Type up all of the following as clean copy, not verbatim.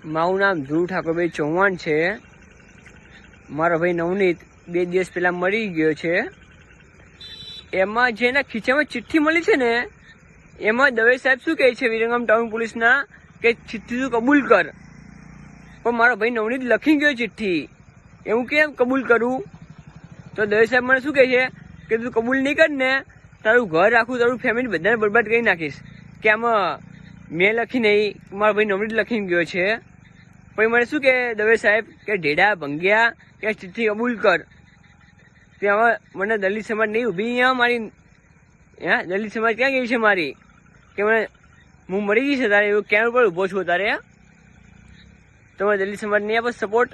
મારું નામ ધ્રુવ ઠાકોરભાઈ ચૌહાણ છે. મારો ભાઈ નવનીત 2 દિવસ પહેલા મરી ગયો છે. એમાં જે એના ખીચામાં ચિઠ્ઠી મળી છે ને, એમાં દવે સાહેબ શું કહે છે વિરંગામ ટાઉન પોલીસના કે ચિઠ્ઠી તું કબૂલ કર. પણ મારો ભાઈ નવનીત લખી ગયો ચિઠ્ઠી, એવું કેમ કબૂલ કરું? તો દવે સાહેબ મને શું કહે છે કે તું કબૂલ નહીં કર ને, તારું ઘર આખું તારું ફેમિલી બધાને બરબાદ કરી નાખીશ. કે આમાં મેં લખી નહીં, મારો ભાઈ નવનીત લખીને ગયો છે. પછી મને શું કે દવે સાહેબ કે ઢેડા ભંગ્યા કે ચિઠ્ઠી કબૂલ કર. ત્યાં મને દલિત સમાજ નહીં ઊભી અહીંયા મારી, દલિત સમાજ ક્યાં ગઈ છે મારી? કે મને હું મરી ગઈ છે તારે એવું ક્યાં ઉપર ઊભો છું તારે? તમે દલિત સમાજ નહીં આપો સપોર્ટ?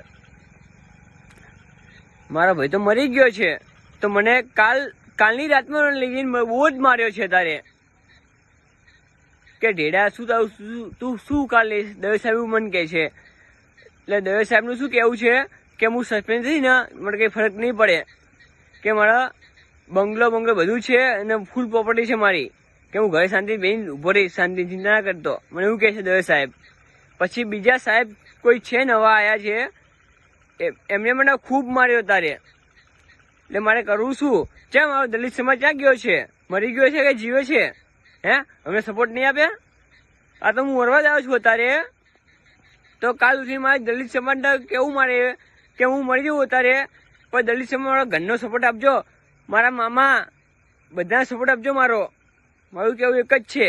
મારો ભાઈ તો મરી ગયો છે, તો મને કાલની રાતમાં લઈ જઈને બહુ જ માર્યો છે તારે. કે ઢેડા શું તારું તું શું કાલ લઈશ? દવે સાહેબ એવું મને કહે છે. એટલે દવે સાહેબનું શું કહેવું છે કે હું સસ્પેન્ડ થઈ ને મને કંઈ ફરક નહીં પડે, કે મારા બંગલો બધું છે અને ફૂલ પ્રોપર્ટી છે મારી, કે હું ઘરે શાંતિ બેન ઉભો રહી, શાંતિ ચિંતા ના કરતો. મને એવું કહે છે દવે સાહેબ. પછી બીજા સાહેબ કોઈ છે નવા આવ્યા છે, એમને મને ખૂબ માર્યો તારે. એટલે મારે કરવું શું? ક્યાં મારો દલિત સમાજ ક્યાં ગયો છે? મરી ગયો છે કે જીવે છે? અમને સપોર્ટ નહીં આપે? આ તો હું મરવા જ આવ્યો છું અત્યારે. તો કાલ સુધી મારે દલિત સમાજને કેવું મારે કે હું મરી જવું અત્યારે, પણ દલિત સમાજ મારો ઘરનો સપોર્ટ આપજો, મારા મામા બધા સપોર્ટ આપજો. મારું કેવું એક જ છે.